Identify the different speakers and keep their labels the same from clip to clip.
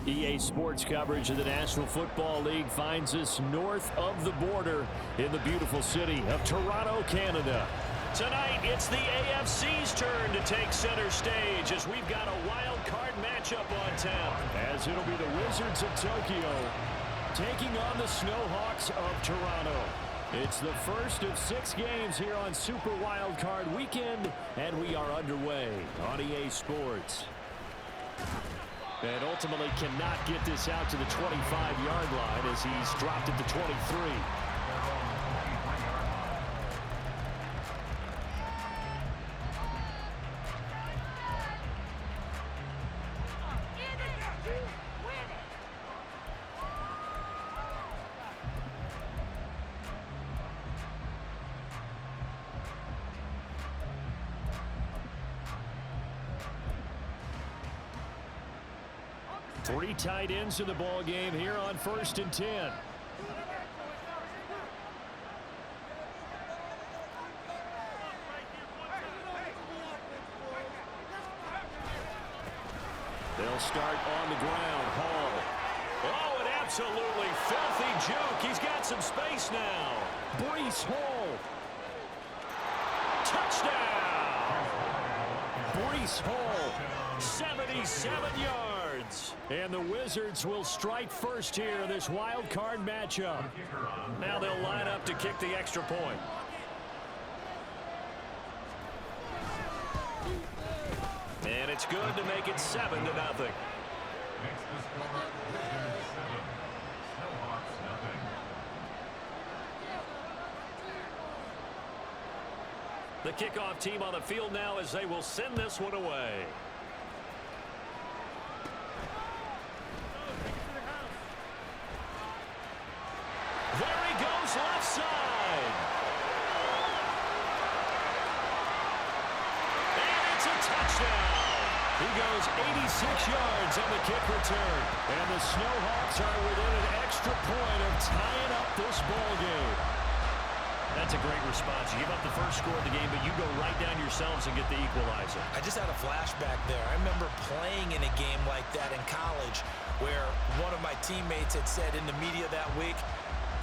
Speaker 1: EA Sports coverage of the National Football League finds us north of the border in the beautiful city of Toronto, Canada. Tonight, it's the AFC's turn to take center stage as we've got a wild card matchup on tap. As it'll be the Wizards of Tokyo taking on the Snowhawks of Toronto. It's the first of 6 games here on Super Wildcard Weekend, and we are underway on EA Sports. And ultimately cannot get this out to the 25-yard line as he's dropped at the 23. Three tight ends in the ball game here on 1st and 10. They'll start on the ground. Hall. Oh, an absolutely filthy juke. He's got some space now. Breece Hall. Touchdown. Breece Hall. 77 yards. And the Wizards will strike first here in this wild card matchup. Now they'll line up to kick the extra point. And it's good to make it 7-0. The kickoff team on the field now as they will send this one away. There he goes left side. And it's a touchdown. He goes 86 yards on the kick return. And the Snowhawks are within an extra point of tying up this ball game. That's a great response. You give up the first score of the game, but you go right down yourselves and get the equalizer.
Speaker 2: I just had a flashback there. I remember playing in a game like that in college where one of my teammates had said in the media that week,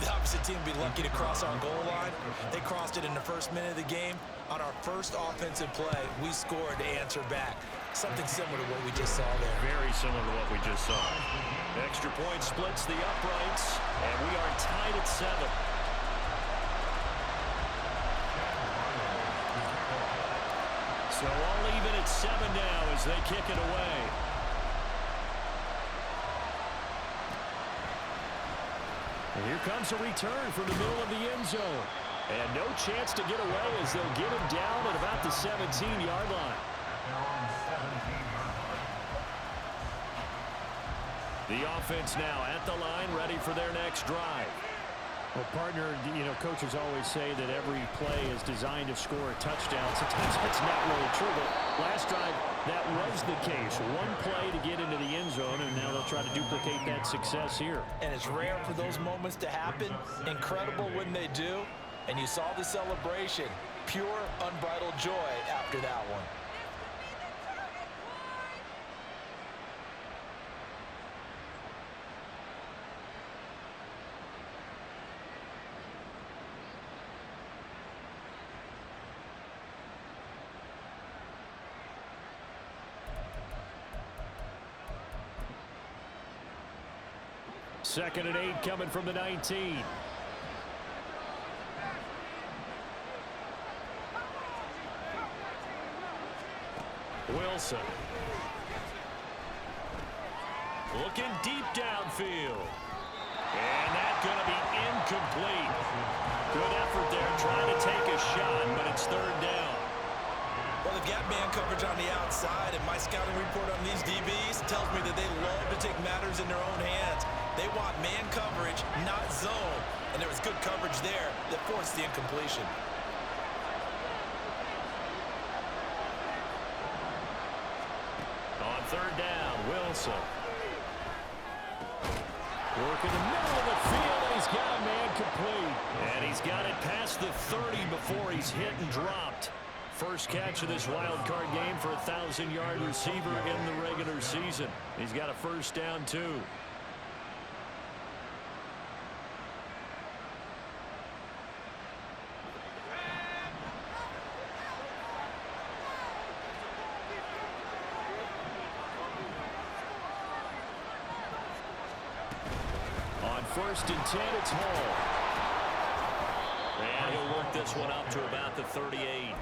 Speaker 2: the opposite team would be lucky to cross our goal line. They crossed it in the first minute of the game. On our first offensive play, we scored to answer back. Something similar to what we just saw there.
Speaker 1: Very similar to what we just saw. Extra point splits the uprights, and we are tied at 7. So all even at 7 now as they kick it away. And here comes a return from the middle of the end zone. And no chance to get away as they'll get him down at about the 17-yard line. The offense now at the line, ready for their next drive. Well, partner, coaches always say that every play is designed to score a touchdown. Sometimes that's not really true, but last drive, that was the case. One play to get into the end zone, and now they'll try to duplicate that success here.
Speaker 2: And it's rare for those moments to happen. Incredible when they do. And you saw the celebration. Pure, unbridled joy after that one.
Speaker 1: Second and 8 coming from the 19. Wilson. Looking deep downfield. And that's going to be incomplete. Good effort there trying to take a shot, but it's 3rd down.
Speaker 2: Well, they've got man coverage on the outside, and my scouting report on these DBs tells me that they love to take matters in their own hands. They want man coverage, not zone. And there was good coverage there that forced the incompletion.
Speaker 1: On 3rd down, Wilson. Work in the middle of the field, and he's got a man complete. And he's got it past the 30 before he's hit and dropped. First catch of this wild card game for a 1,000-yard receiver in the regular season. He's got a first down, too. On 1st and 10, it's Hall. And he'll work this one up to about the 38.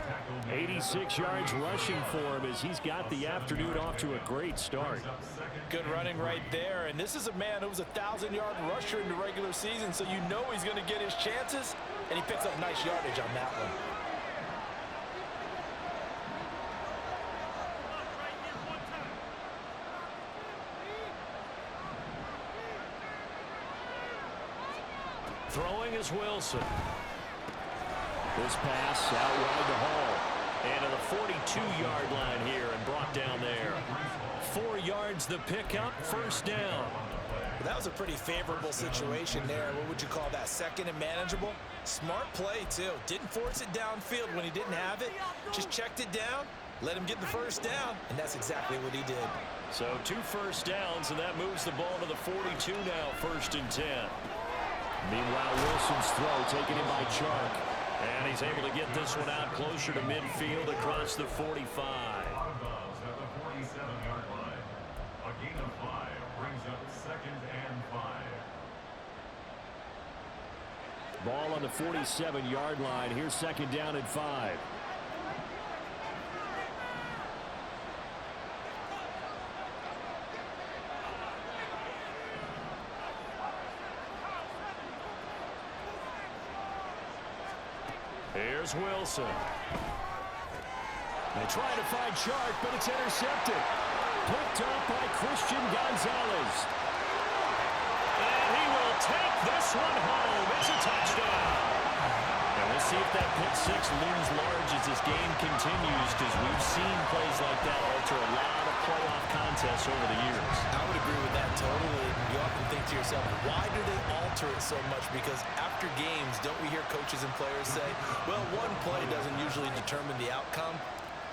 Speaker 1: 86 yards rushing for him as he's got the afternoon off to a great start.
Speaker 2: Good running right there. And this is a man who was a 1,000-yard rusher in the regular season, so you know he's going to get his chances. And he picks up nice yardage on that one.
Speaker 1: Throwing is Wilson. This pass out wide to Hall. And to the 42-yard line here and brought down there. 4 yards the pickup, first down.
Speaker 2: Well, that was a pretty favorable situation there. What would you call that? Second and manageable? Smart play, too. Didn't force it downfield when he didn't have it. Just checked it down, let him get the first down, and that's exactly what he did.
Speaker 1: So 2 first downs, and that moves the ball to the 42 now, 1st and 10. Meanwhile, Wilson's throw taken in by Chark. And he's able to get this one out closer to midfield across the 45.
Speaker 3: At the 47-yard line. A gain of 5 brings up 2nd and 5.
Speaker 1: Ball on the 47-yard line. Here's 2nd down and 5. Here's Wilson. They try to find Chark, but it's intercepted. Picked up by Christian Gonzalez. And he will take this one home. It's a touchdown. And we'll see if that pick six looms large as this game continues, because we've seen plays like that alter a lot of playoff contests over the years.
Speaker 2: I would agree with that totally. You often think to yourself, why do they alter it so much? Because after games, don't we hear coaches and players say, well, one play doesn't usually determine the outcome.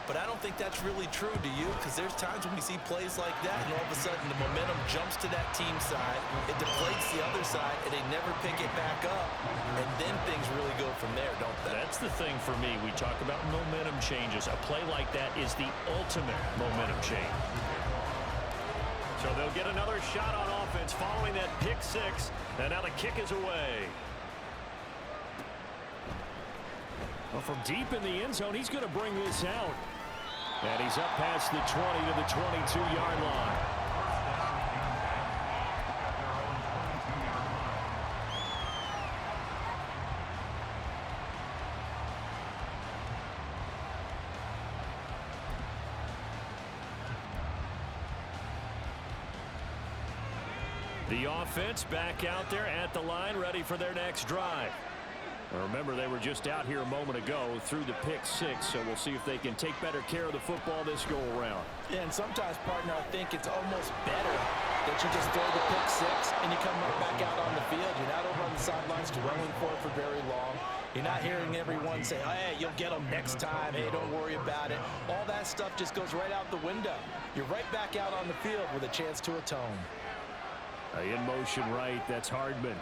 Speaker 2: But I don't think that's really true, do you? Because there's times when we see plays like that, and all of a sudden the momentum jumps to that team side, it deflates the other side, and they never pick it back up. And then things really go from there, don't they?
Speaker 1: That's the thing for me. We talk about momentum changes. A play like that is the ultimate momentum change. So they'll get another shot on offense following that pick six, and now the kick is away. Well, from deep in the end zone, he's going to bring this out. And he's up past the 20 to the 22-yard line. The offense back out there at the line, ready for their next drive. Remember, they were just out here a moment ago through the pick six, so we'll see if they can take better care of the football this go-around.
Speaker 2: Yeah, and sometimes, partner, I think it's almost better that you just throw the pick six and you come right back out on the field. You're not over on the sidelines dwelling for it for very long. You're not hearing everyone say, hey, you'll get them next time. Hey, don't worry about it. All that stuff just goes right out the window. You're right back out on the field with a chance to atone.
Speaker 1: In motion right, that's Hardman.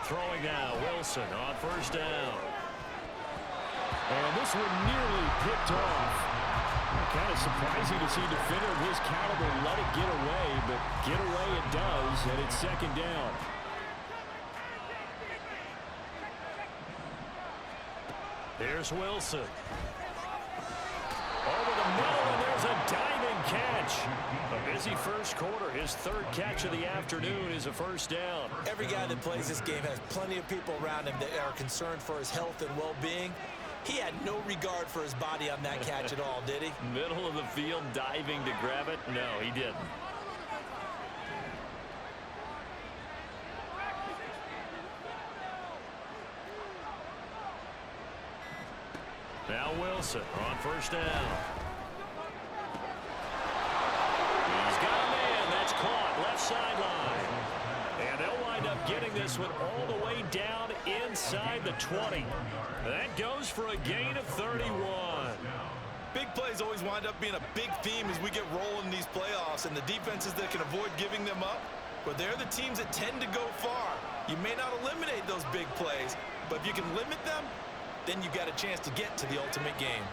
Speaker 1: Throwing now, Wilson on first down. And this one nearly picked off. Kind of surprising to see a defender of his caliber let it get away, but get away it does, and it's 2nd down. Here's Wilson. Over the middle, and there's a diving catch. A busy first quarter. His 3rd catch of the afternoon is a first down.
Speaker 2: Every guy that plays this game has plenty of people around him that are concerned for his health and well-being. He had no regard for his body on that catch at all, did he?
Speaker 1: Middle of the field, diving to grab it? No, he didn't. Now Wilson on first down. He's got sideline. And they'll wind up getting this one all the way down inside the 20. That goes for a gain of 31.
Speaker 2: Big plays always wind up being a big theme as we get rolling in these playoffs, and the defenses that can avoid giving them up, but they're the teams that tend to go far. You may not eliminate those big plays, but if you can limit them, then you've got a chance to get to the ultimate game.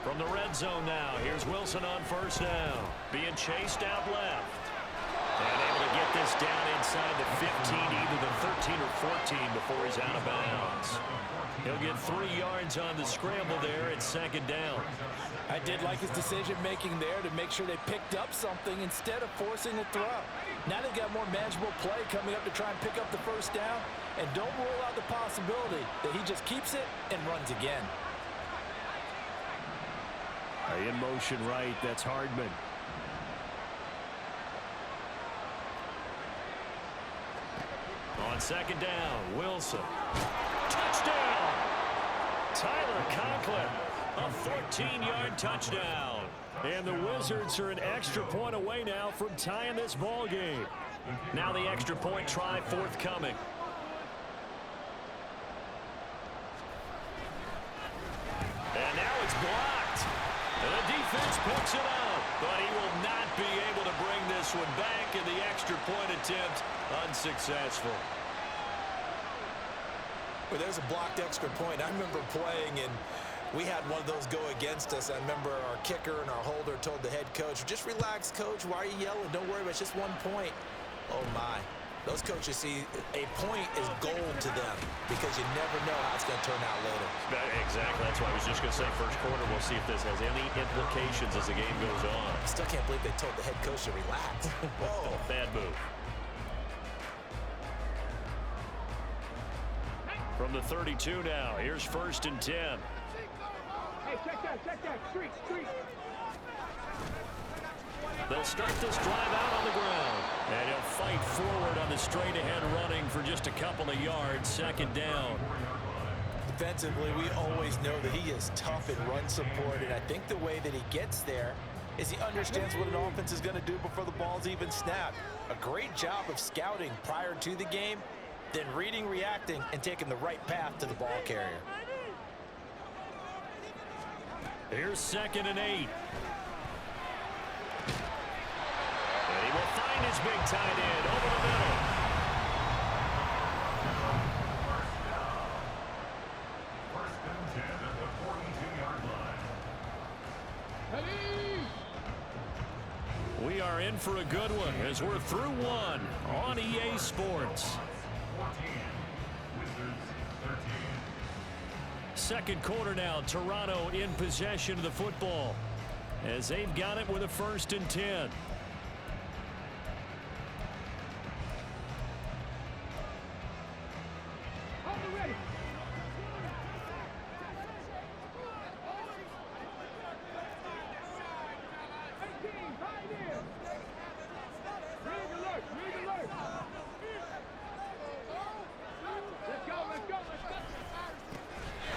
Speaker 1: From the red zone now, here's Wilson on first down. Being chased out left. And able to get this down inside the 15, either the 13 or 14 before he's out of bounds. He'll get 3 yards on the scramble there at second down.
Speaker 2: I did like his decision-making there to make sure they picked up something instead of forcing a throw. Now they've got more manageable play coming up to try and pick up the first down. And don't rule out the possibility that he just keeps it and runs again.
Speaker 1: In motion right, that's Hardman. On second down, Wilson. Touchdown! Tyler Conklin, a 14-yard touchdown. And the Wizards are an extra point away now from tying this ball game. Now the extra point try forthcoming. And now it's blocked. The defense picks it up, but he will not be able to bring this one back, and the extra point attempt unsuccessful.
Speaker 2: Well, there's a blocked extra point. I remember playing, and we had one of those go against us. I remember our kicker and our holder told the head coach, just relax, coach. Why are you yelling? Don't worry about it. It's just 1 point. Oh, my. Those coaches see a point is gold to them because you never know how it's going to turn out later.
Speaker 1: Exactly. That's why I was just going to say first quarter. We'll see if this has any implications as the game goes on.
Speaker 2: I still can't believe they told the head coach to relax. Whoa.
Speaker 1: Bad move. From the 32 now, here's first and 10.
Speaker 4: Hey, check that, street.
Speaker 1: They'll start this drive out on the ground. And he'll fight forward on the straight-ahead running for just a couple of yards, second down.
Speaker 2: Defensively, we always know that he is tough in run support, and I think the way that he gets there is he understands what an offense is going to do before the ball's even snapped. A great job of scouting prior to the game, then reading, reacting, and taking the right path to the ball carrier.
Speaker 1: Here's second and 8. And he will find his big tight end over the middle.
Speaker 3: First and 10 at the 42-yard line.
Speaker 1: We are in for a good one as we're through one on EA Sports.
Speaker 3: 14, Wizards 13.
Speaker 1: Second quarter now, Toronto in possession of the football as they've got it with a first and 10.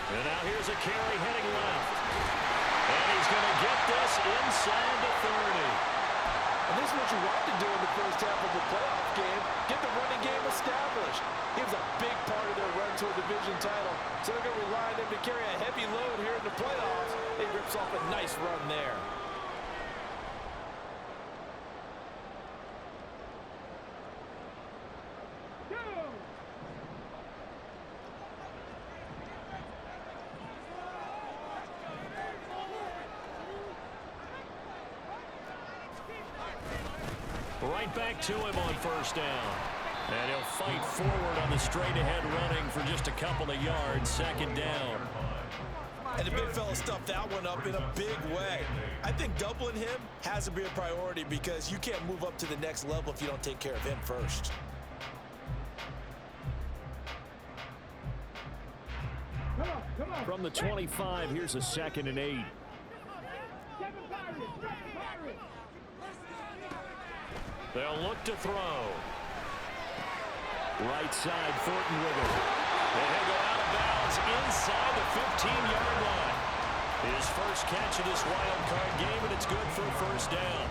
Speaker 1: And now here's a carry heading left. And he's going to get this inside the 30.
Speaker 2: And this is what you want to do in the first half of a playoff game. Get the running game established. He was a big part of their run to a division title. So they're going to rely on him to carry a heavy load here in the playoffs. He rips off a nice run there.
Speaker 1: Right back to him on first down. And he'll fight forward on the straight-ahead running for just a couple of yards, second down.
Speaker 2: And the big fella stuffed that one up in a big way. I think doubling him has to be a priority because you can't move up to the next level if you don't take care of him first.
Speaker 1: From the 25, here's a second and 8. They'll look to throw. Right side, Thornton with it. And he'll go out of bounds inside the 15-yard line. His first catch of this wild card game, and it's good for a first down.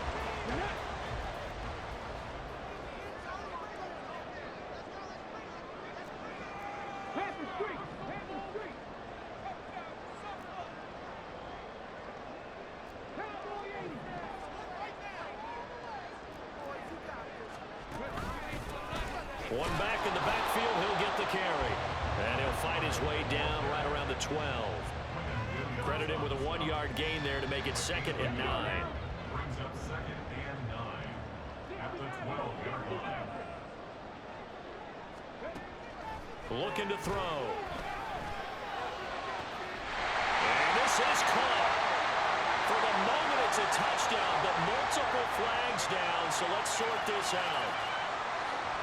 Speaker 1: One back in the backfield, he'll get the carry. And he'll fight his way down right around the 12. Credit him with a 1-yard gain there to make it 2nd and 9.
Speaker 3: Brings up 2nd and 9 at the 12-yard line.
Speaker 1: Looking to throw. And this is caught. For the moment, it's a touchdown, but multiple flags down, so let's sort this out.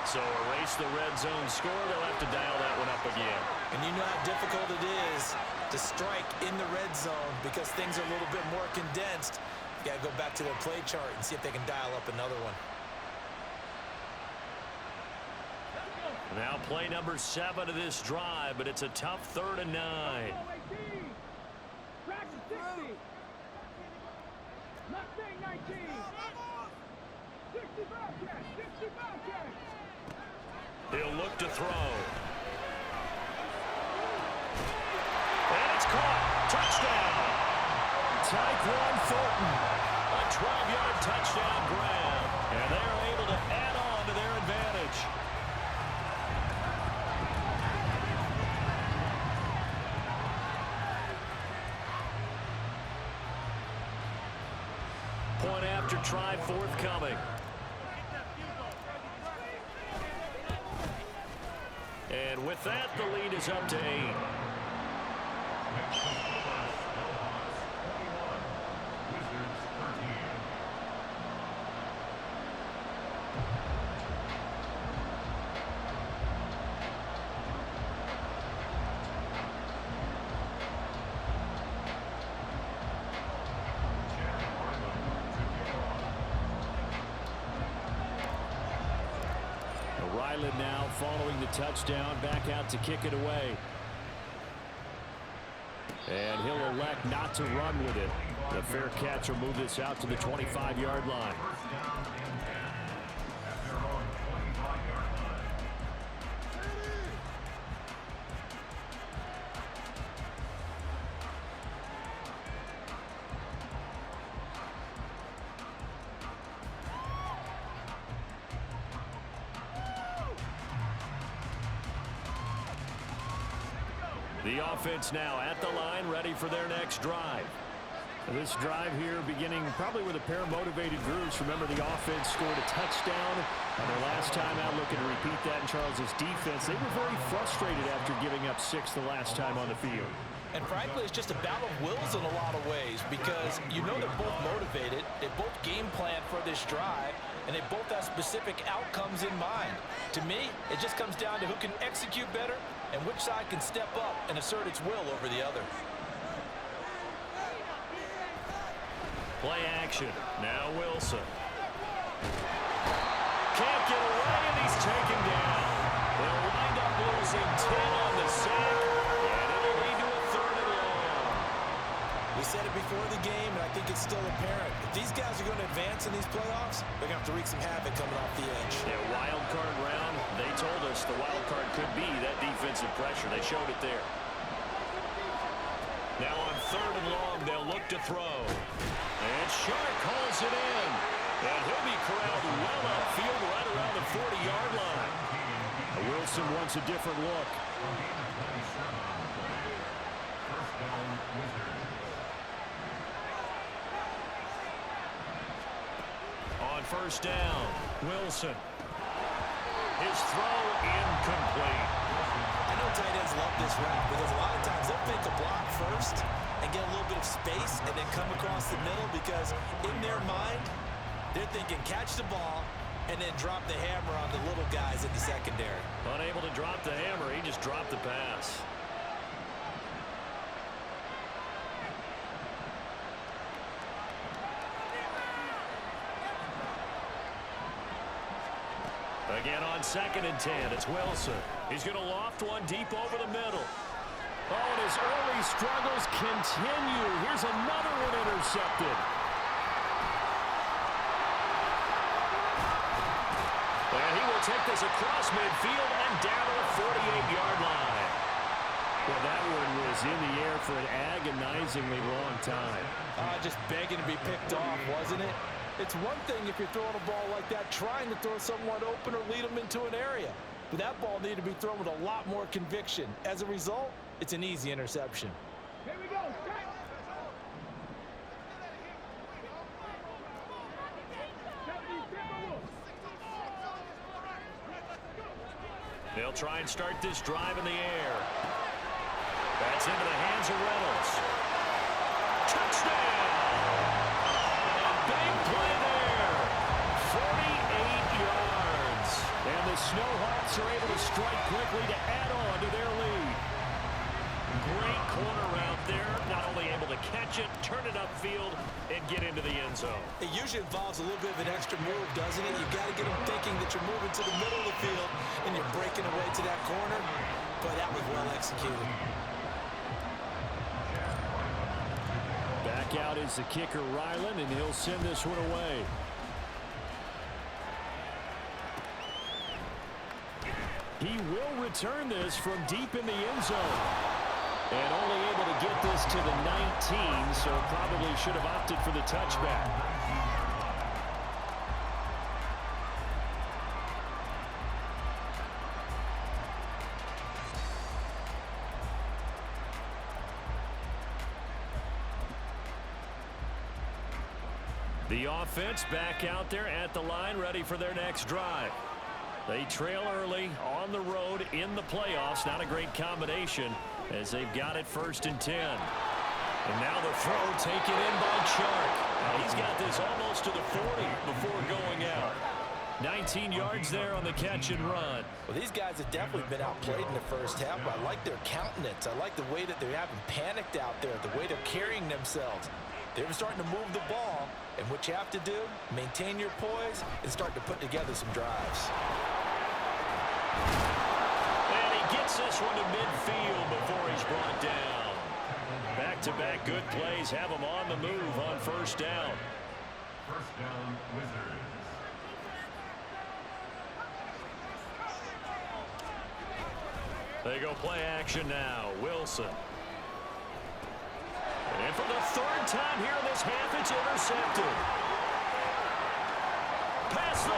Speaker 1: So erase the red zone score. They'll have to dial that one up again.
Speaker 2: And you know how difficult it is to strike in the red zone because things are a little bit more condensed. You got to go back to their play chart and see if they can dial up another one.
Speaker 1: Now play number 7 of this drive, but it's a tough 3rd and 9. He'll look to throw. And it's caught. Touchdown. Tyquan Thornton. A 12-yard touchdown grab. And they're able to add on to their advantage. Point after try forthcoming. And with that, the lead is up to 8.
Speaker 3: Next is the Snowhawks 21, Wizards 13.
Speaker 1: Ryland now following the touchdown, back out to kick it away. And he'll elect not to run with it. The fair catch will move this out to the 25-yard line.
Speaker 3: First down and 10 at their own 25-yard line.
Speaker 1: The offense now at the line, ready for their next drive. This drive here beginning probably with a pair of motivated groups. Remember, the offense scored a touchdown on their last time out, looking to repeat that in Charles's defense. They were very frustrated after giving up 6 the last time on the field.
Speaker 2: And frankly, it's just a battle of wills in a lot of ways because you know they're both motivated, they both game plan for this drive, and they both have specific outcomes in mind. To me, it just comes down to who can execute better and which side can step up and assert its will over the other.
Speaker 1: Play action. Now Wilson. Can't get away, and he's taken down. They'll wind up losing 10 on the sack, and it'll lead to a 3rd and long.
Speaker 2: We said it before the game, and I think it's still apparent. If these guys are going to advance in these playoffs, they're going to have to wreak some havoc coming off the edge.
Speaker 1: Yeah, wild card round, they told us the wild card could be that defensive pressure. They showed it there. Now on 3rd and long, they'll look to throw. And Shark calls it in. And he'll be corralled well upfield right around the 40-yard line. Wilson wants a different look.
Speaker 3: First down, Wizards.
Speaker 1: On 1st down, Wilson. His throw incomplete.
Speaker 2: I know tight ends love this route because a lot of times they'll pick a block first and get a little bit of space and then come across the middle because in their mind, they're thinking catch the ball and then drop the hammer on the little guys in the secondary.
Speaker 1: Unable to drop the hammer, he just dropped the pass. Again on 2nd and 10, it's Wilson. He's going to loft one deep over the middle. Oh, and his early struggles continue. Here's another one intercepted. And he will take this across midfield and down to the 48-yard line. Well, that one was in the air for an agonizingly long time.
Speaker 2: Just begging to be picked off, wasn't it? It's one thing if you're throwing a ball like that, trying to throw someone open or lead them into an area. But that ball needed to be thrown with a lot more conviction. As a result, it's an easy interception.
Speaker 4: Here we go.
Speaker 1: They'll try and start this drive in the air. That's into the hands of Reynolds. Touchdown! A big play there. 48 yards. And the Snowhawks are able to strike quickly to add on to their lead. Great corner out there. Not only able to catch it, turn it upfield, and get into the end zone.
Speaker 2: It usually involves a little bit of an extra move, doesn't it? You've got to get them thinking that you're moving to the middle of the field and you're breaking away to that corner. But that was well executed.
Speaker 1: Back out is the kicker, Ryland, and he'll send this one away. He will return this from deep in the end zone. And only able to get this to the 19, so probably should have opted for the touchback. The offense back out there at the line, ready for their next drive. They trail early on the road in the playoffs. Not a great combination as they've got it 1st and 10. And now the throw taken in by Chark. Now he's got this almost to the 40 before going out. 19 yards there on the catch and run.
Speaker 2: Well, these guys have definitely been outplayed in the first half, but I like their countenance. I like the way that they haven't panicked out there, the way they're carrying themselves. They're starting to move the ball, and what you have to do, maintain your poise and start to put together some drives.
Speaker 1: And he gets this one to midfield before he's brought down. Back-to-back good plays have him on the move on 1st down.
Speaker 3: 1st down, Wizards.
Speaker 1: They go play action now. Wilson. And for the 3rd time here in this half, it's intercepted. Past the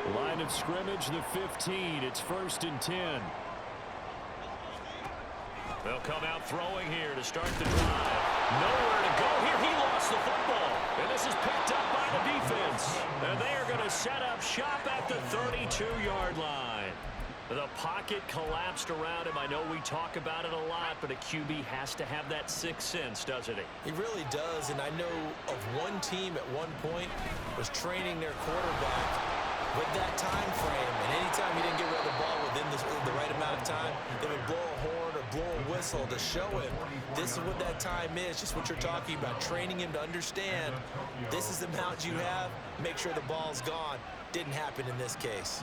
Speaker 1: 20. Line of scrimmage, the 15. It's 1st and 10. They'll come out throwing here to start the drive. Nowhere to go here. He lost the football. And this is picked up by the defense. And they are going to set up shop at the 32-yard line. The pocket collapsed around him. I know we talk about it a lot, but a QB has to have that sixth sense, doesn't he?
Speaker 2: He really does, and I know of one team at one point was training their quarterback with that time frame, and anytime he didn't get rid of the ball within the right amount of time, they would blow a horn or blow a whistle to show him this is what that time is, just what you're talking about, training him to understand this is the amount you have, make sure the ball's gone. Didn't happen in this case.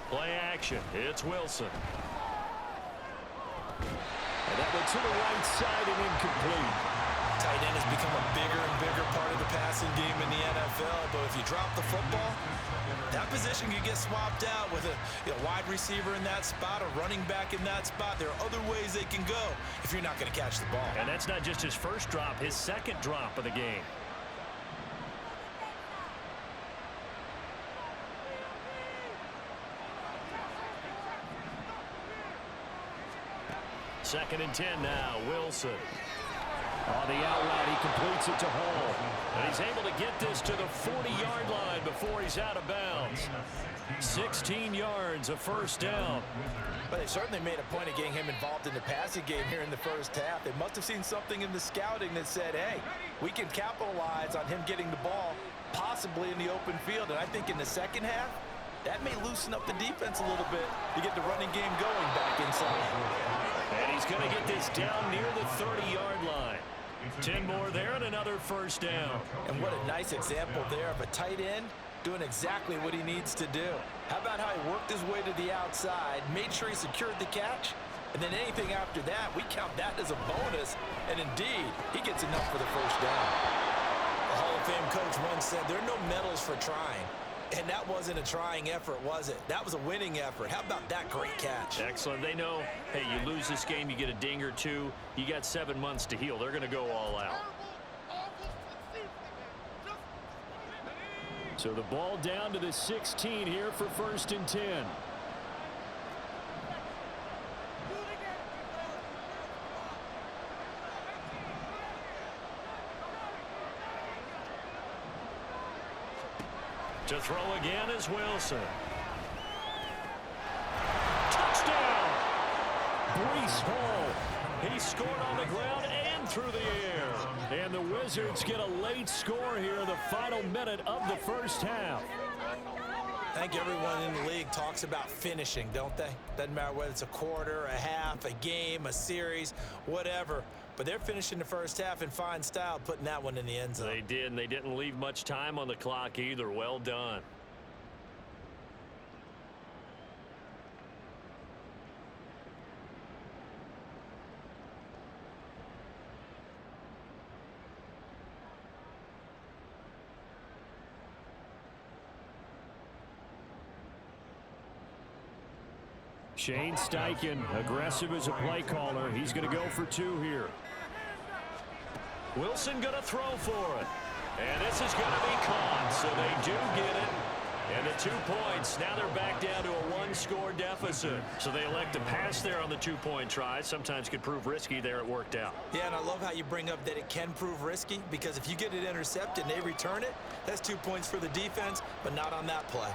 Speaker 1: Play action. It's Wilson. And that went to the right side and incomplete.
Speaker 2: Tight end has become a bigger and bigger part of the passing game in the NFL, but if you drop the football, that position can get swapped out with a wide receiver in that spot, a running back in that spot. There are other ways they can go if you're not going to catch the ball.
Speaker 1: And that's not just his first drop, his second drop of the game. Second and 10 now. Wilson. On the out route, he completes it to Hall. And he's able to get this to the 40-yard line before he's out of bounds. 16 yards, a first down.
Speaker 2: But they certainly made a point of getting him involved in the passing game here in the first half. They must have seen something in the scouting that said, hey, we can capitalize on him getting the ball possibly in the open field. And I think in the second half, that may loosen up the defense a little bit to get the running game going back inside.
Speaker 1: And he's going to get this down near the 30-yard line. 10 more there and another first down.
Speaker 2: And what a nice example there of a tight end doing exactly what he needs to do. How about how he worked his way to the outside, made sure he secured the catch, and then anything after that, we count that as a bonus. And indeed, he gets enough for the first down. The Hall of Fame coach once said, there are no medals for trying. And that wasn't a trying effort, was it? That was a winning effort. How about that great catch?
Speaker 1: Excellent. They know, hey, you lose this game, you get a ding or two. You got 7 months to heal. They're going to go all out. So the ball down to the 16 here for 1st and 10. To throw again is Wilson. Touchdown! Breece Hall. He scored on the ground and through the air. And the Wizards get a late score here in the final minute of the first half.
Speaker 2: I think everyone in the league talks about finishing, don't they? Doesn't matter whether it's a quarter, a half, a game, a series, whatever. But they're finishing the first half in fine style, putting that one in the end zone.
Speaker 1: They did, and they didn't leave much time on the clock either. Well done. Shane Steichen, aggressive as a play caller. He's going to go for 2 here. Wilson going to throw for it. And this is going to be caught, so they do get it. And the 2 points, now they're back down to a 1-score deficit. So they elect to pass there on the 2-point try. Sometimes could prove risky there. It worked out.
Speaker 2: Yeah, and I love how you bring up that it can prove risky, because if you get it intercepted and they return it, that's 2 points for the defense, but not on that play.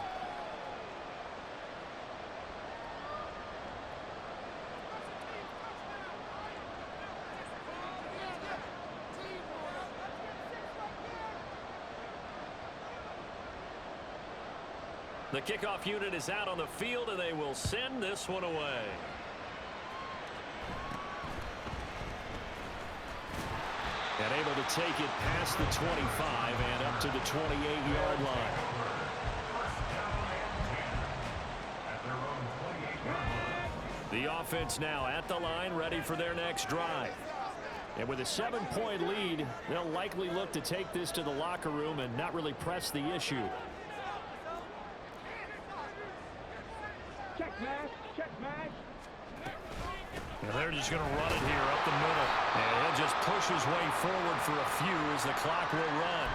Speaker 1: The kickoff unit is out on the field, and they will send this one away. And able to take it past the 25 and up to the 28-yard line. The offense now at the line, ready for their next drive. And with a 7-point lead, they'll likely look to take this to the locker room and not really press the issue. And they're just going to run it here up the middle. And he'll just push his way forward for a few as the clock will run.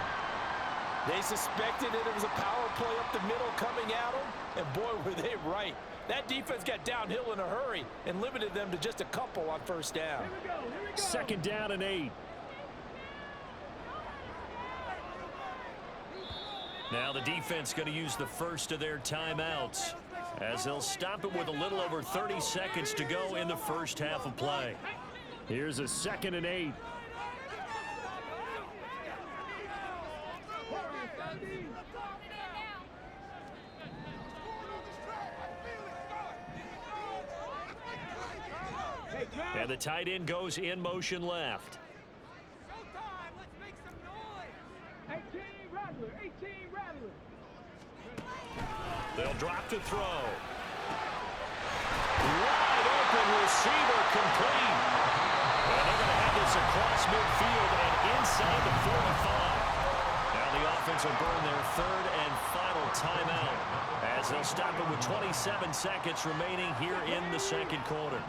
Speaker 2: They suspected it was a power play up the middle coming at them, and boy, were they right. That defense got downhill in a hurry and limited them to just a couple on first down.
Speaker 4: Here we go.
Speaker 1: 2nd down and 8. Now the defense going to use the first of their timeouts, as they'll stop it with a little over 30 seconds to go in the first half of play. Here's a 2nd and 8. And the tight end goes in motion left. They'll drop to throw. Wide open receiver complete. And they're going to have this across midfield and inside the 45. Now the offense will burn their 3rd and final timeout, as they'll stop it with 27 seconds remaining here in the 2nd quarter.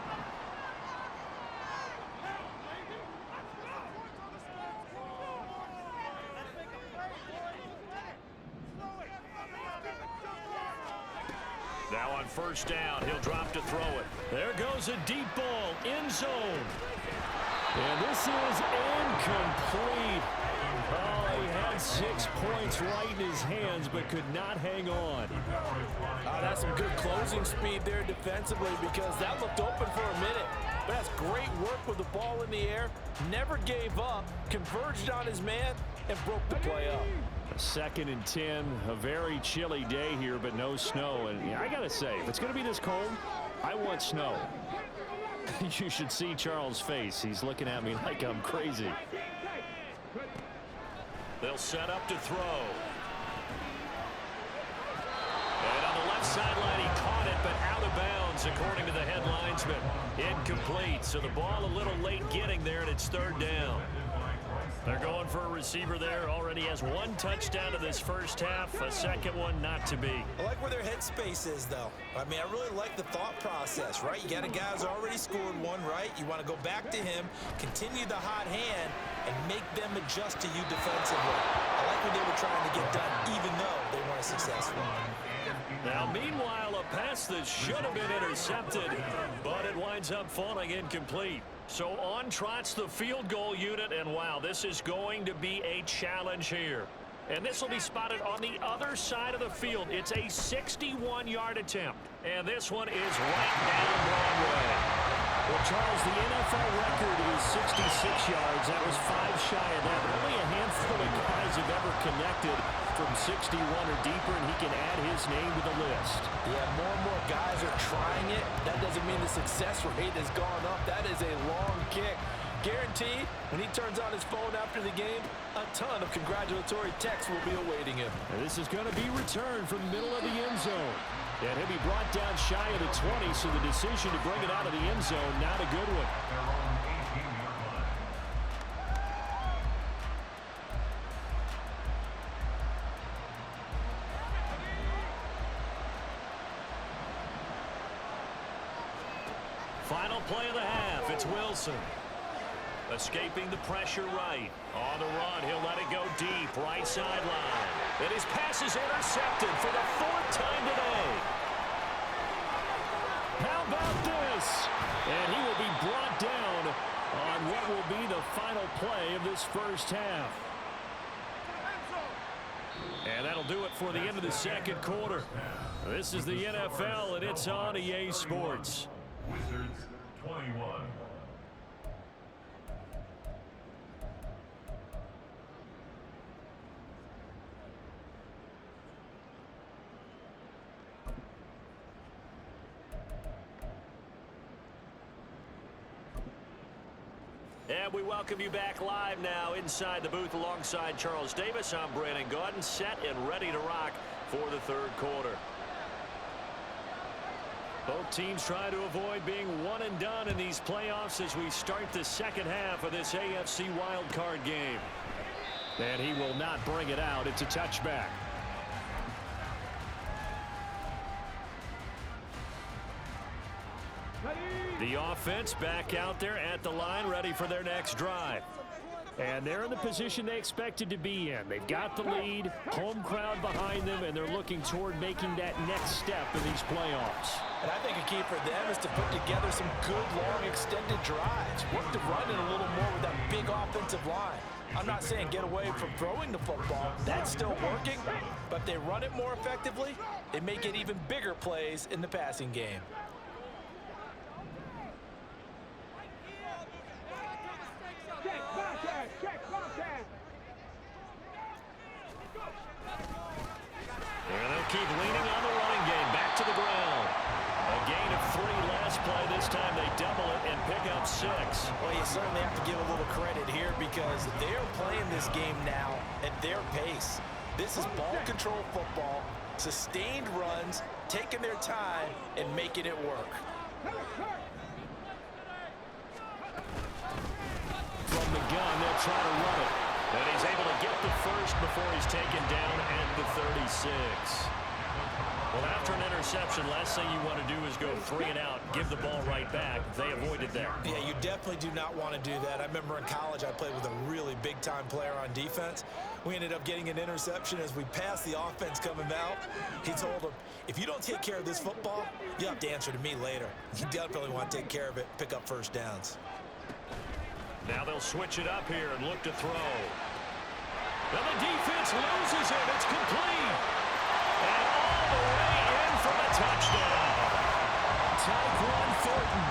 Speaker 1: Now on first down, he'll drop to throw it. There goes a deep ball, end zone. And this is incomplete. Oh, he had 6 points right in his hands, but could not hang on.
Speaker 2: That's some good closing speed there defensively, because that looked open for a minute. But that's great work with the ball in the air. Never gave up, converged on his man, and broke the play up.
Speaker 1: 2nd and 10, a very chilly day here, but no snow. And I got to say, if it's going to be this cold, I want snow. You should see Charles' face. He's looking at me like I'm crazy. They'll set up to throw. And on the left sideline, he caught it, but out of bounds, according to the head linesman. Incomplete, so the ball a little late getting there, and it's third down. They're going for a receiver there. Already has one touchdown in this first half. A second one not to be.
Speaker 2: I like where their headspace is, though. I mean, I really like the thought process, right? You got a guy who's already scored one, right? You want to go back to him, continue the hot hand, and make them adjust to you defensively. I like what they were trying to get done, even though they weren't successful.
Speaker 1: Now, meanwhile, a pass that should have been intercepted, but it winds up falling incomplete. So on trots the field goal unit, and wow, this is going to be a challenge here. And this will be spotted on the other side of the field. It's a 61-yard attempt, and this one is right down Broadway. Well, Charles, the NFL record is 66 yards. That was 5 shy of that. Only a handful of guys have ever connected from 61 or deeper, and he can add his name to the list.
Speaker 5: Yeah, more and more guys are trying it. That doesn't mean the success rate has gone up. That is a long kick. Guaranteed, when he turns on his phone after the game, a ton of congratulatory texts will be awaiting him.
Speaker 1: And this is going to be returned from the middle of the end zone. And he'll be brought down shy of the 20, so the decision to bring it out of the end zone, not a good one. Final play of the half, it's Wilson. Escaping the pressure right. On the run, he'll let it go deep, right sideline. And his pass is intercepted for the 4th time today. How about this? And he will be brought down on what will be the final play of this first half. And that'll do it for the end of the second quarter. This is the NFL, and it's on EA Sports.
Speaker 3: Wizards 21.
Speaker 1: And we welcome you back live now inside the booth alongside Charles Davis. I'm Brandon Gaudin, set and ready to rock for the third quarter. Both teams try to avoid being one and done in these playoffs as we start the second half of this AFC Wildcard game. And he will not bring it out. It's a touchback. The offense back out there at the line, ready for their next drive. And they're in the position they expected to be in. They've got the lead, home crowd behind them, and they're looking toward making that next step in these playoffs.
Speaker 5: And I think a key for them is to put together some good, long, extended drives. Work the run in a little more with that big offensive line. I'm not saying get away from throwing the football. That's still working. But if they run it more effectively, they may get even bigger plays in the passing game.
Speaker 1: And they'll keep leaning on the running game. Back to the ground. A gain of 3 last play. This time they double it and pick up 6.
Speaker 2: Well, you certainly have to give a little credit here because they're playing this game now at their pace. This is ball control football, sustained runs, taking their time, and making it work.
Speaker 1: From the gun, they'll try to run it. And he's able to get the first before he's taken down at the 36. Well, after an interception, last thing you want to do is go 3 and out, give the ball right back. They avoided that.
Speaker 2: Yeah, you definitely do not want to do that. I remember in college I played with a really big-time player on defense. We ended up getting an interception as we passed the offense coming out. He told him, if you don't take care of this football, you'll have to answer to me later. You definitely want to take care of it, pick up first downs.
Speaker 1: Now they'll switch it up here and look to throw. Well, the defense loses it. It's complete. And all the way in for the touchdown. Tyquan Thornton,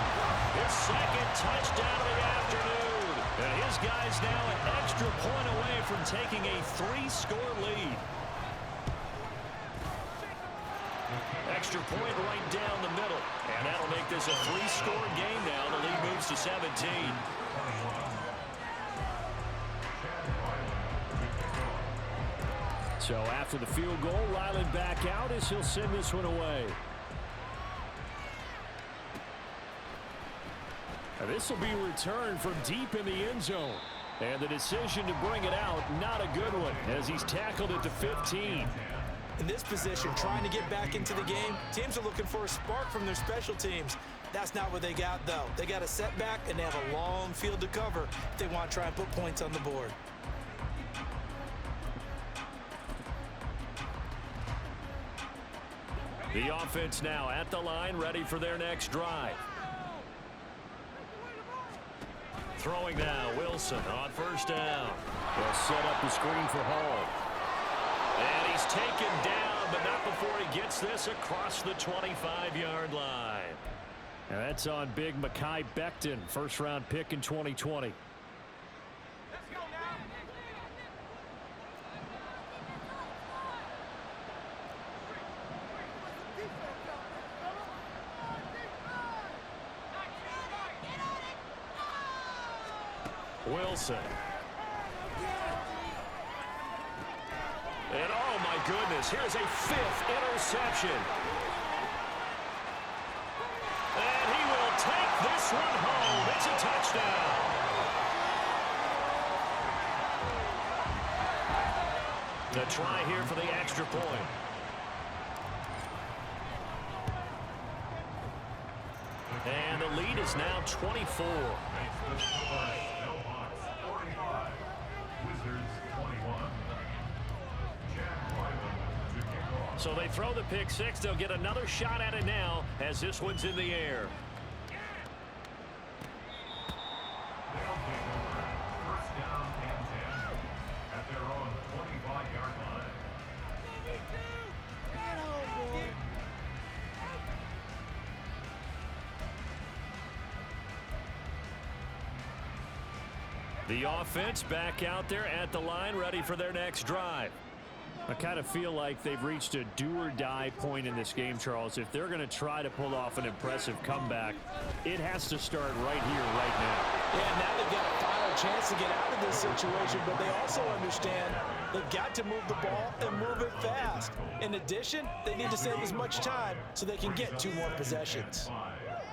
Speaker 1: his second touchdown of the afternoon. And his guys now an extra point away from taking a 3-score lead. extra point right down the middle. And that'll make this a 3-score game now. The lead moves to 17. So after the field goal, Ryland back out as he'll send this one away. Now this will be returned from deep in the end zone. And the decision to bring it out, not a good one, as he's tackled at the 15.
Speaker 5: In this position, trying to get back into the game, teams are looking for a spark from their special teams. That's not what they got, though. They got a setback, and they have a long field to cover if they want to try and put points on the board.
Speaker 1: The offense now at the line, ready for their next drive. Throwing now, Wilson on first down. They'll set up the screen for Hall. And he's taken down, but not before he gets this across the 25-yard line. And that's on big Mekhi Becton, first-round pick in 2020. Wilson. And oh my goodness, here's a 5th interception. And he will take this one home. It's a touchdown. The try here for the extra point. And the lead is now 24.
Speaker 3: Snowhawks 45, Wizards 21.
Speaker 1: So they throw the pick six. They'll get another shot at it now as this one's in the air.
Speaker 3: They'll take over. First down and 10 at their own 25-yard line.
Speaker 1: The offense back out there at the line, ready for their next drive. I kind of feel like they've reached a do-or-die point in this game, Charles. If they're going to try to pull off an impressive comeback, it has to start right here, right now.
Speaker 5: Yeah, now they've got a final chance to get out of this situation, but they also understand they've got to move the ball and move it fast. In addition, they need to save as much time so they can get 2 more possessions.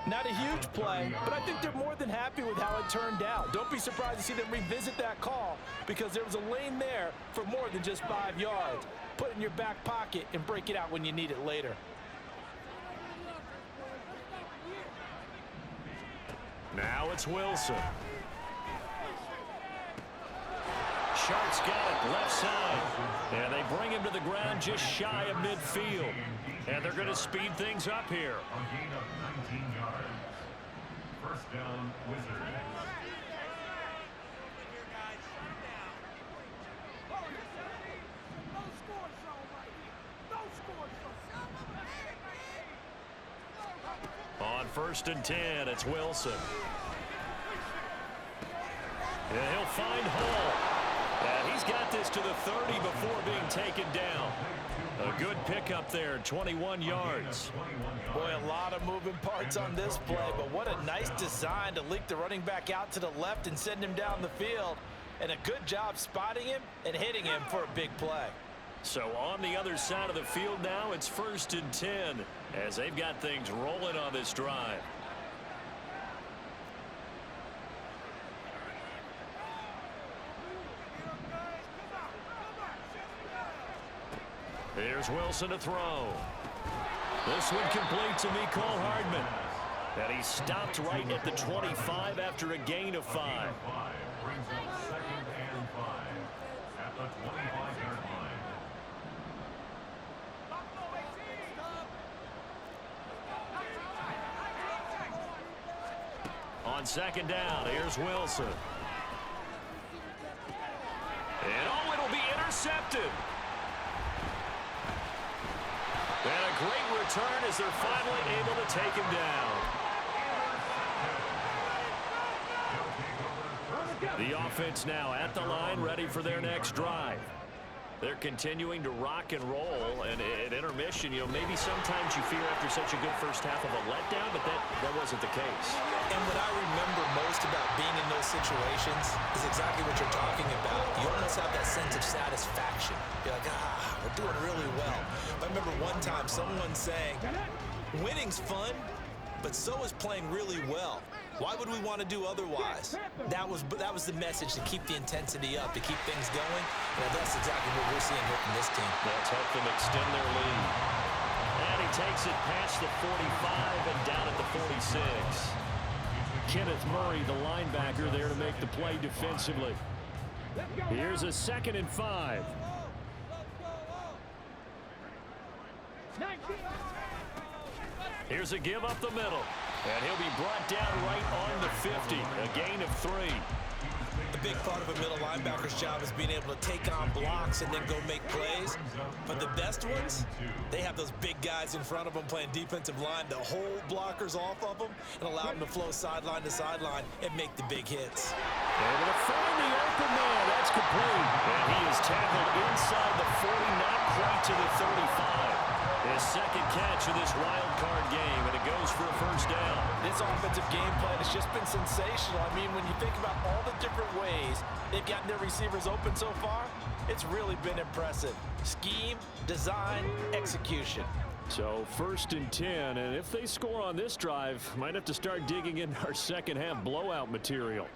Speaker 5: Not a huge play, but I think they're more than happy with how it turned out. Don't be surprised to see them revisit that call because there was a lane there for more than just 5 yards. Put it in your back pocket and break it out when you need it later.
Speaker 1: Now it's Wilson. Sharp's got it, left side. And they bring him to the ground just shy of midfield. And they're going to speed things up here.
Speaker 3: A gain of 19 yards. First down, Wizards.
Speaker 1: On first and 10, it's Wilson. And he'll find Hall. And he's got this to the 30 before being taken down. A good pickup there, 21 yards.
Speaker 5: Boy, a lot of moving parts on this play, but what a nice design to leak the running back out to the left and send him down the field. And a good job spotting him and hitting him for a big play.
Speaker 1: So on the other side of the field now, it's first and 10 as they've got things rolling on this drive. Here's Wilson to throw. This one complete to Mecole Hardman. And he stopped right at the 25 after a gain of 5.
Speaker 3: Brings up second and 5 at the 25-yard line.
Speaker 1: On second down, here's Wilson. And oh, it'll be intercepted. And a great return as they're finally able to take him down. The offense now at the line, ready for their next drive. They're continuing to rock and roll, and at intermission, maybe sometimes you fear after such a good first half of a letdown, but that wasn't the case.
Speaker 2: And what I remember most about being in those situations is exactly what you're talking about. You almost have that sense of satisfaction. You're like, we're doing really well. I remember one time someone saying, winning's fun, but so is playing really well. Why would we want to do otherwise? That was the message, to keep the intensity up, to keep things going. And that's exactly what we're seeing here from this team.
Speaker 1: Let's help them extend their lead. And he takes it past the 45 and down at the 46. Kenneth Murray, the linebacker, there to make the play defensively. Here's a 2nd and 5. Here's a give up the middle. And he'll be brought down right on the 50. A gain of 3.
Speaker 2: The big part of a middle linebacker's job is being able to take on blocks and then go make plays. But the best ones, they have those big guys in front of them playing defensive line to hold blockers off of them and allow them to flow sideline to sideline and make the big hits.
Speaker 1: Able to find the open man. That's complete. And he is tackled inside the 40, not quite to the 35. His 2nd catch of this wild card game, and it goes for a first down.
Speaker 5: This offensive game plan has just been sensational. I mean, when you think about all the different ways they've gotten their receivers open so far, it's really been impressive. Scheme, design, execution.
Speaker 1: So 1st and 10, and if they score on this drive, might have to start digging in our second half blowout material.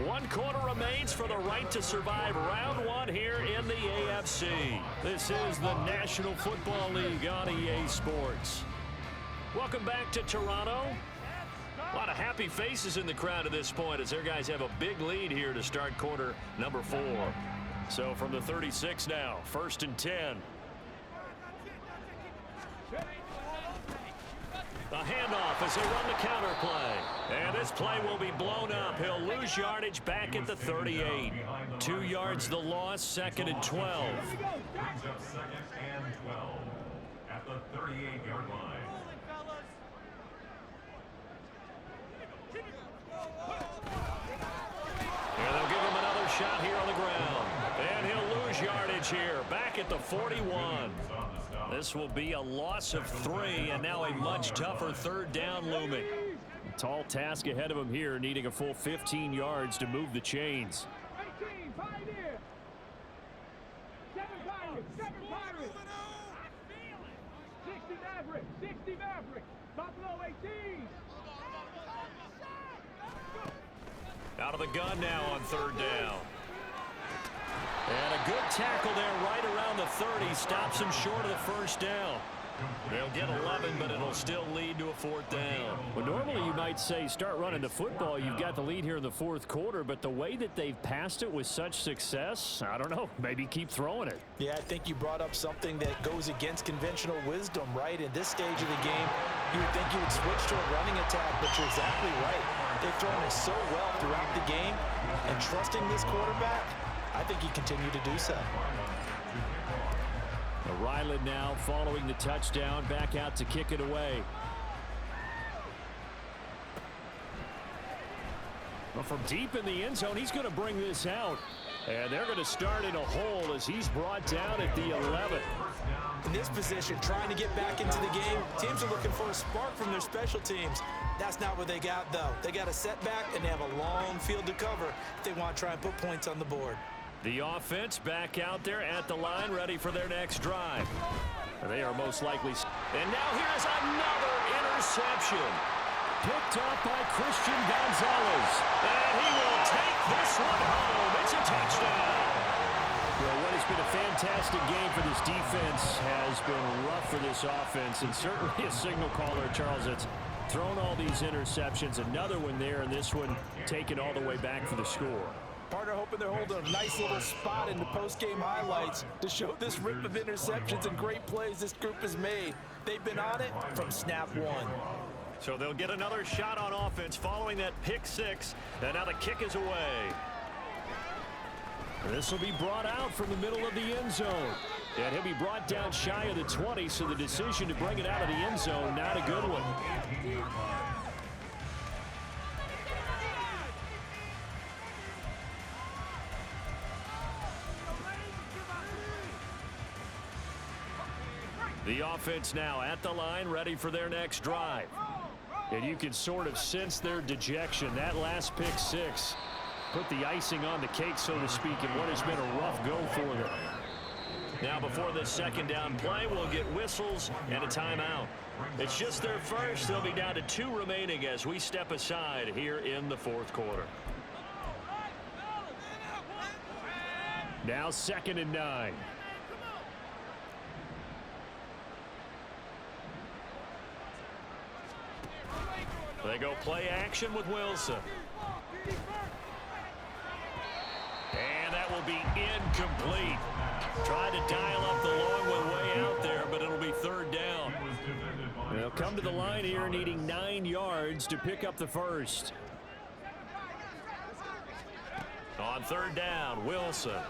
Speaker 1: One quarter remains for the right to survive round 1 here in the AFC. This is the National Football League on EA Sports. Welcome back to Toronto. A lot of happy faces in the crowd at this point as their guys have a big lead here to start quarter number 4. So from the 36 now, 1st and 10. A handoff as they run the counter play. And this play will be blown up. He'll lose yardage back at the 38. 2 yards the loss, 2nd and 12.
Speaker 3: Brings up 2nd and 12 at the 38-yard line.
Speaker 1: And they'll give him another shot here on the ground. And he'll lose yardage here, back at the 41. This will be a loss of 3, and now a much tougher 3rd down looming. Tall task ahead of him here, needing a full 15 yards to move the chains.
Speaker 4: 18, Pioneer. 7 Pirates, 7 Pirates. 60 Maverick, 60 Maverick. Buffalo 18.
Speaker 1: Out of the gun now on 3rd down. And a good tackle there right around the 30. Stops him short of the 1st down. They'll get 11, but it'll still lead to a 4th down. Well, normally you might say start running the football. You've got the lead here in the 4th quarter, but the way that they've passed it with such success, I don't know, maybe keep throwing it.
Speaker 5: Yeah, I think you brought up something that goes against conventional wisdom, right? In this stage of the game, you would think you would switch to a running attack, but you're exactly right. They've thrown it so well throughout the game, and trusting this quarterback, I think he continued to do so.
Speaker 1: Ryland now following the touchdown, back out to kick it away. Well, from deep in the end zone, he's going to bring this out. And they're going to start in a hole as he's brought down at the 11.
Speaker 2: In this position, trying to get back into the game, teams are looking for a spark from their special teams. That's not what they got, though. They got a setback, and they have a long field to cover if they want to try and put points on the board.
Speaker 1: The offense back out there at the line, ready for their next drive. They are most likely. And now here's another interception. Picked up by Christian Gonzalez. And he will take this one home. It's a touchdown. Well, what has been a fantastic game for this defense has been rough for this offense. And certainly a signal caller, Charles, that's thrown all these interceptions. Another one there, and this one taken all the way back for the score.
Speaker 5: Partner hoping they're holding a nice little spot in the post-game highlights to show this rip of interceptions and great plays this group has made. They've been on it from snap 1.
Speaker 1: So they'll get another shot on offense following that pick 6. And now the kick is away. This will be brought out from the middle of the end zone. And he'll be brought down shy of the 20, so the decision to bring it out of the end zone, not a good one. The offense now at the line, ready for their next drive. And you can sort of sense their dejection. That last pick six put the icing on the cake, so to speak, in what has been a rough go for them. Now before the second down play, we'll get whistles and a timeout. It's just their first. They'll be down to 2 remaining as we step aside here in the fourth quarter. Now 2nd and 9. They go play action with Wilson. And that will be incomplete. Tried to dial up the long one way out there, but it'll be 3rd down. They'll come to the line here needing 9 yards to pick up the first. On 3rd down, Wilson.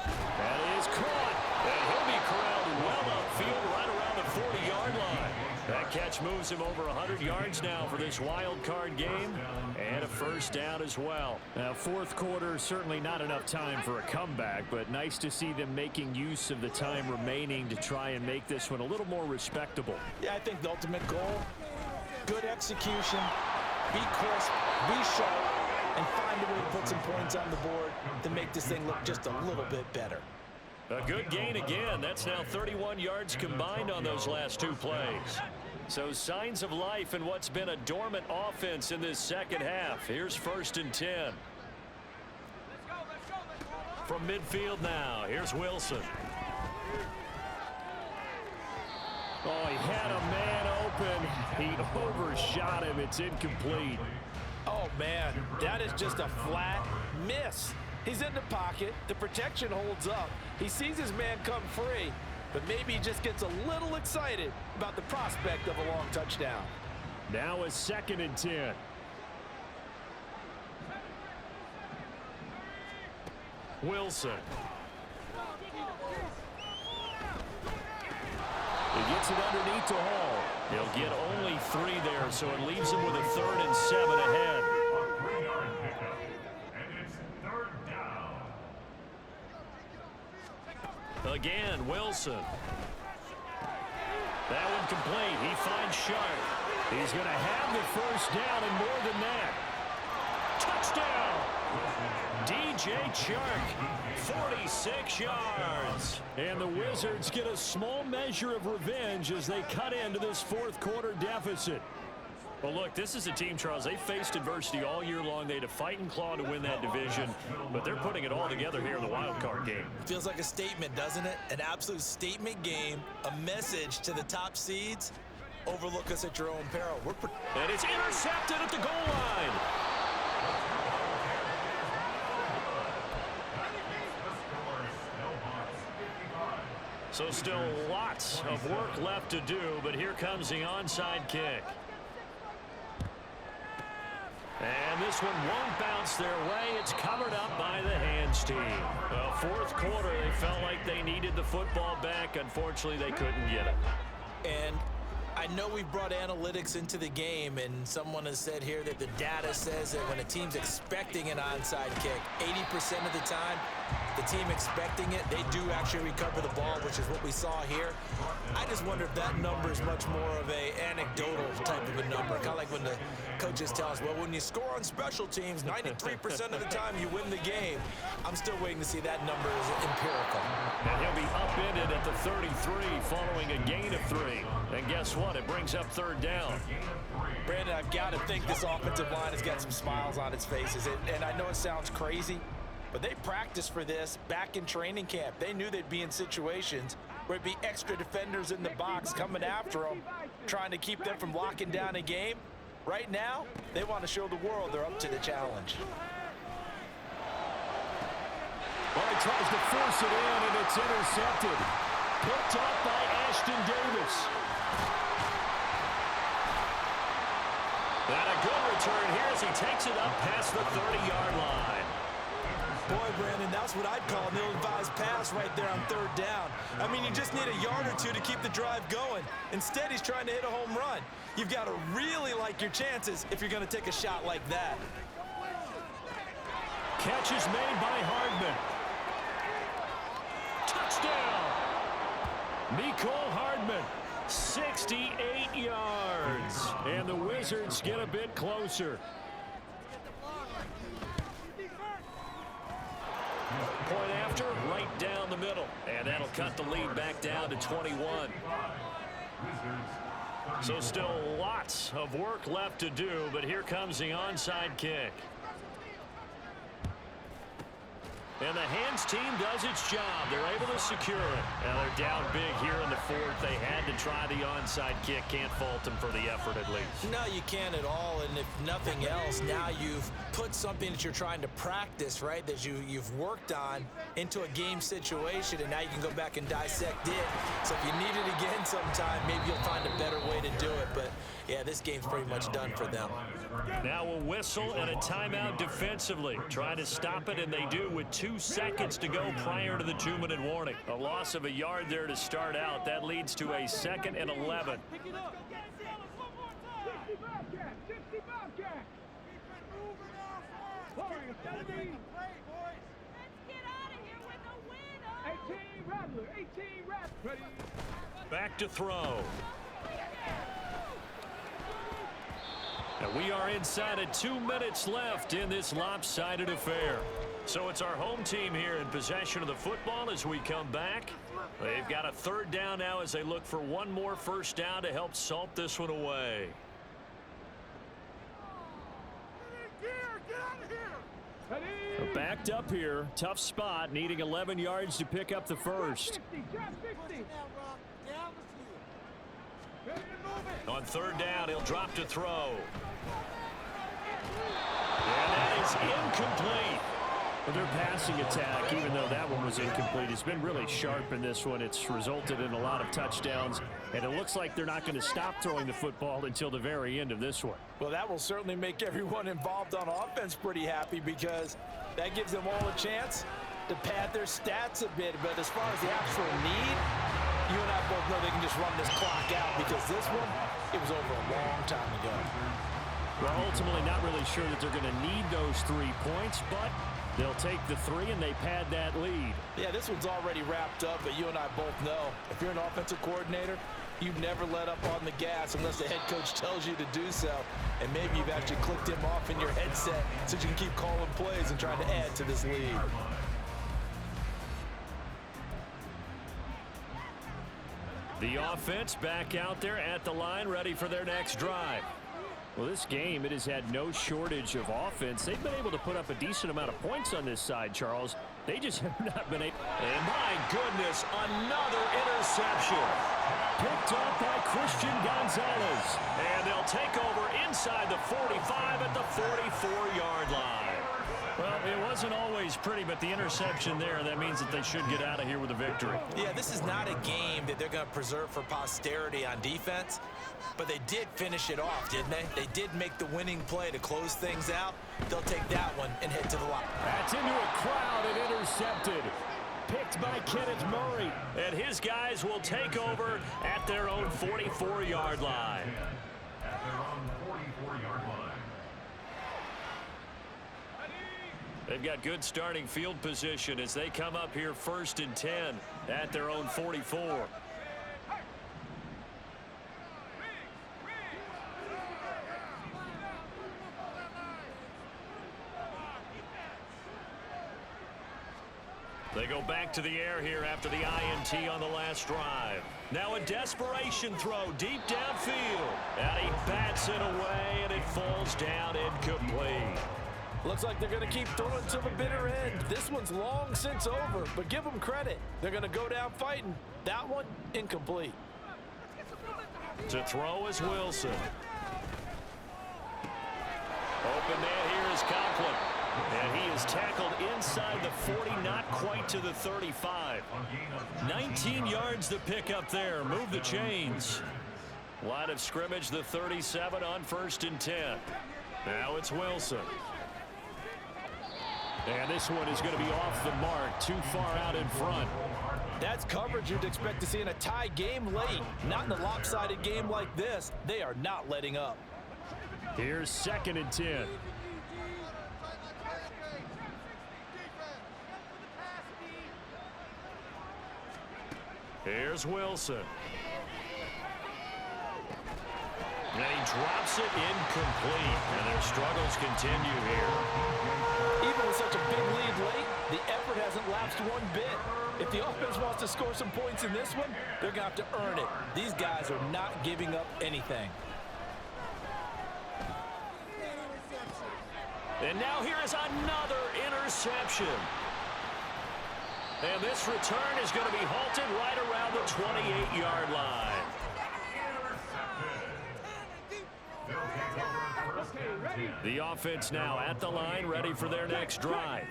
Speaker 1: That is caught. And he'll be corralled well upfield right around the 40-yard line. That catch moves him over 100 yards now for this wild card game, and a first down as well. Now, fourth quarter, certainly not enough time for a comeback, but nice to see them making use of the time remaining to try and make this one a little more respectable.
Speaker 5: Yeah, I think the ultimate goal, good execution, be crisp, be sharp, and find a way to put some points on the board to make this thing look just a little bit better.
Speaker 1: A good gain again. That's now 31 yards combined on those last 2 plays. So signs of life in what's been a dormant offense in this second half. Here's 1st and 10. From midfield now, here's Wilson. Oh, he had a man open. He overshot him. It's incomplete.
Speaker 5: Oh, man, that is just a flat miss. He's in the pocket. The protection holds up. He sees his man come free, but maybe he just gets a little excited about the prospect of a long touchdown.
Speaker 1: Now a 2nd and 10. Wilson. He gets it underneath to Hall. He'll get only 3 there, so it leaves him with a 3rd and 7 ahead. Again, Wilson. That one complete. He finds Sharp. He's going to have the first down and more than that. Touchdown! DJ Chark, 46 yards. And the Wizards get a small measure of revenge as they cut into this fourth quarter deficit. Well, look, this is a team, Charles. They faced adversity all year long. They had to fight and claw to win that division, but they're putting it all together here in the wild card game.
Speaker 2: Feels like a statement, doesn't it? An absolute statement game, a message to the top seeds. Overlook us at your own peril.
Speaker 1: And it's intercepted at the goal line. So still lots of work left to do, but here comes the onside kick. And this one won't bounce their way. It's covered up by the hands team. Well, fourth quarter, they felt like they needed the football back. Unfortunately, they couldn't get it.
Speaker 2: And I know we brought analytics into the game, and someone has said here that the data says that when a team's expecting an onside kick, 80% of the time, the team expecting it, they do actually recover the ball, which is what we saw here. I just wonder if that number is much more of a anecdotal type of a number, kind of like when the coaches tell us, well, when you score on special teams, 93% of the time you win the game. I'm still waiting to see that number is empirical.
Speaker 1: And he'll be upended at the 33 following a gain of 3. And guess what? It brings up third down.
Speaker 5: Brandon, I've got to think this offensive line has got some smiles on its faces. And I know it sounds crazy, but they practiced for this back in training camp. They knew they'd be in situations where it'd be extra defenders in the box coming after them, trying to keep them from locking down a game. Right now, they want to show the world they're up to the challenge.
Speaker 1: Well, he tries to force it in, and it's intercepted. Picked up by Ashton Davis. And a good return here as he takes it up past the 30-yard line.
Speaker 2: Boy, Brandon, that's what I'd call an ill-advised pass right there on third down. I mean, you just need a yard or two to keep the drive going. Instead, he's trying to hit a home run. You've got to really like your chances if you're going to take a shot like that.
Speaker 1: Catch is made by Hardman. Touchdown! Mecole Hardman, 68 yards. And the Wizards get a bit closer. Point after, right down the middle. And that'll cut the lead back down to 21. So still lots of work left to do, but here comes the onside kick. And the hands team does its job. They're able to secure it. Now they're down big here in the fourth. They had to try the onside kick. Can't fault them for the effort at least.
Speaker 2: No, you can't at all. And if nothing else, now you've put something that you're trying to practice, right, that you've worked on into a game situation, and now you can go back and dissect it. So if you need it again sometime, maybe you'll find a better way to do it. But, yeah, this game's pretty much done for them.
Speaker 1: Now a whistle and a timeout defensively. Trying to stop it, and they do with 2 seconds to go prior to the 2-minute warning. A loss of a yard there to start out. That leads to a 2nd and 11.
Speaker 4: Pick it up. 60 Bobcat. 60 Bobcat. Warriors, 17.
Speaker 6: Let's get out of here with a win.
Speaker 4: 18 Rattler. 18 Rattler. Ready.
Speaker 1: Back to throw. And we are inside of 2 minutes left in this lopsided affair. So it's our home team here in possession of the football as we come back. They've got a 3rd down now as they look for one more first down to help salt this one away. Backed up here. Tough spot. Needing 11 yards to pick up the first. On 3rd down, he'll drop to throw. And that is incomplete. Well, their passing attack, even though that one was incomplete, has been really sharp in this one. It's resulted in a lot of touchdowns, and it looks like they're not going to stop throwing the football until the very end of this one.
Speaker 5: Well, that will certainly make everyone involved on offense pretty happy, because that gives them all a chance to pad their stats a bit. But as far as the actual need, you and I both know they can just run this clock out, because this one, it was over a long time ago.
Speaker 1: Well, ultimately not really sure that they're going to need those 3 points, but they'll take the 3 and they pad that lead.
Speaker 5: Yeah, this one's already wrapped up, but you and I both know if you're an offensive coordinator, you never let up on the gas unless the head coach tells you to do so. And maybe you've actually clicked him off in your headset so you can keep calling plays and trying to add to this lead.
Speaker 1: The offense back out there at the line, ready for their next drive. Well, this game, it has had no shortage of offense. They've been able to put up a decent amount of points on this side, Charles. They just have not been able. And my goodness, another interception. Picked up by Christian Gonzalez. And they'll take over inside the 45 at the 44-yard line. Well, it wasn't always pretty, but the interception there, that means that they should get out of here with a victory.
Speaker 2: Yeah, this is not a game that they're going to preserve for posterity on defense, but they did finish it off, didn't they? They did make the winning play to close things out. They'll take that one and head to the line.
Speaker 1: That's into a crowd and intercepted. Picked by Kenneth Murray. And his guys will take over at their own 44-yard line.
Speaker 3: At their own 44-yard line.
Speaker 1: They've got good starting field position as they come up here 1st and 10 at their own 44. They go back to the air here after the INT on the last drive. Now a desperation throw deep downfield. And he bats it away, and it falls down incomplete.
Speaker 5: Looks like they're going to keep throwing to the bitter end. This one's long since over, but give them credit. They're going to go down fighting. That one, incomplete.
Speaker 1: To throw is Wilson. Open man here is Conklin. And he is tackled inside the 40, not quite to the 35. 19 yards to pick up there. Move the chains. Line of scrimmage, the 37 on 1st and 10. Now it's Wilson. And this one is going to be off the mark, too far out in front.
Speaker 5: That's coverage you'd expect to see in a tie game late. Not in a lopsided game like this. They are not letting up.
Speaker 1: Here's 2nd and 10. Here's Wilson. And he drops it incomplete. And their struggles continue here.
Speaker 5: Even with such a big lead late, the effort hasn't lapsed one bit. If the offense wants to score some points in this one, they're going to have to earn it. These guys are not giving up anything.
Speaker 1: And now here is another interception. And this return is going to be halted right around the 28-yard line. The offense now at the line, ready for their next drive.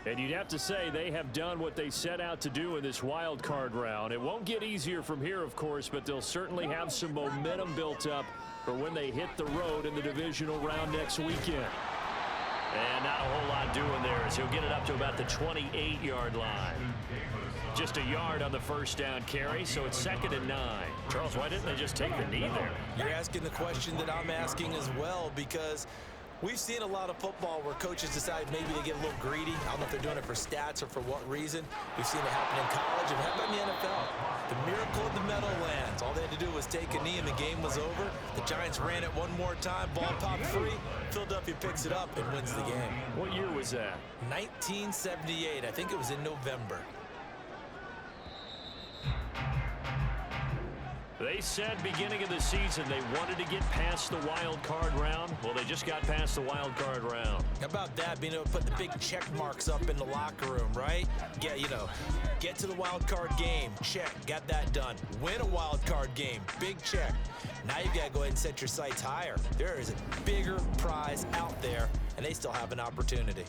Speaker 1: And you'd have to say they have done what they set out to do in this wild card round. It won't get easier from here, of course, but they'll certainly have some momentum built up for when they hit the road in the divisional round next weekend. And not a whole lot doing there as he'll get it up to about the 28-yard line. Just a yard on the first down carry, so it's 2nd and 9. Charles, why didn't they just take the knee there?
Speaker 2: You're asking the question that I'm asking as well, because we've seen a lot of football where coaches decide maybe they get a little greedy. I don't know if they're doing it for stats or for what reason. We've seen it happen in college and happen in the NFL. The miracle of the Meadowlands. All they had to do was take a knee and the game was over. The Giants ran it one more time. Ball popped free. Philadelphia picks it up and wins the game.
Speaker 1: What year was that?
Speaker 2: 1978. I think it was in November.
Speaker 1: They said beginning of the season they wanted to get past the wild card round. Well, they just got past the wild card round.
Speaker 2: How about that, being able to put the big check marks up in the locker room, right? Get to the wild card game, check, got that done. Win a wild card game, big check. Now you've got to go ahead and set your sights higher. There is a bigger prize out there, and they still have an opportunity.